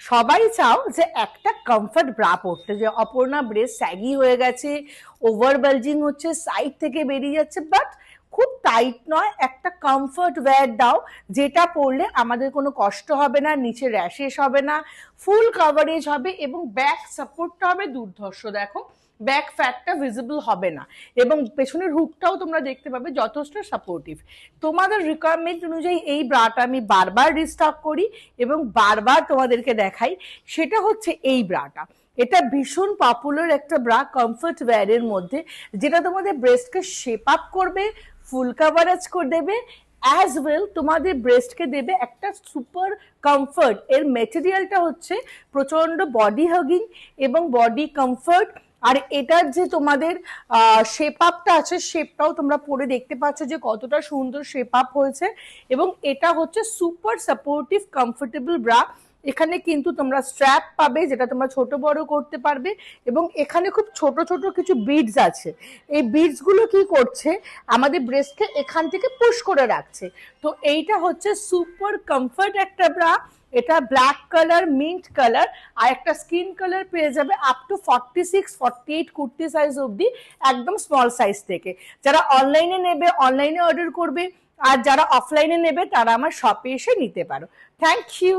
সবাই চাও যে একটা কমফর্ট ব্রা পরতে, যে অপর্ণা ব্রেস্ট স্যাগি হয়ে গেছে, ওভার বালজিং হচ্ছে, সাইড থেকে বেরিয়ে যাচ্ছে, বাট খুব টাইট নয়, একটা কমফর্ট ওয়্যার দাও যেটা পরলে আমাদের কোনো কষ্ট হবে না, নিচে র্যাশেস হবে না, ফুল কভারেজ হবে এবং ব্যাক সাপোর্টটা হবে দুর্ধর্ষ। দেখো ব্যাক ফ্যাটটা ভিজিবল হবে না এবং পেছনের হুকটাও তোমরা দেখতে পাবে যথেষ্ট সাপোর্টিভ। তোমাদের রিকোয়ারমেন্ট অনুযায়ী এই ব্রাটা আমি বারবার রিস্টক করি এবং বারবার তোমাদেরকে দেখাই, সেটা হচ্ছে এই ব্রাটা। এটা ভীষণ পপুলার একটা ব্রা কমফর্ট ওয়্যারের মধ্যে, যেটা তোমাদের ব্রেস্টকে শেপ আপ করবে, ফুল কাভারেজ করে দেবে, অ্যাজ ওয়েল তোমাদের ব্রেস্টকে দেবে একটা সুপার কমফর্ট। এর মেটেরিয়ালটা হচ্ছে প্রচন্ড বডি হাগিং এবং বডি কমফর্ট। আর এটার যে তোমাদের শেপ আপটা আছে, শেপটাও তোমরা পরে দেখতে পাচ্ছ যে কতটা সুন্দর শেপ আপ হয়েছে এবং এটা হচ্ছে সুপার সাপোর্টিভ কমফোর্টেবল ব্রা। এখানে কিন্তু তোমরা স্ট্র্যাপ পাবে যেটা তোমরা ছোট বড় করতে পারবে এবং এখানে খুব ছোট ছোট কিছু বিডস আছে। এই বিডস গুলো কি করছে, আমাদের ব্রেস্টকে এখান থেকে পুশ করে রাখছে। তো এইটা হচ্ছে সুপার কমফর্ট একটা ব্রা। এটা ব্ল্যাক কালার, মিন্ট কালার আর একটা স্কিন কালার পেয়ে যাবে আপ টু 46-48 কুর্তি সাইজ অবধি, একদম স্মল সাইজ থেকে। যারা অনলাইনে নেবে অনলাইনে অর্ডার করবে, আর যারা অফলাইনে নেবে তারা আমার শপে এসে নিতে পারো। Thank you.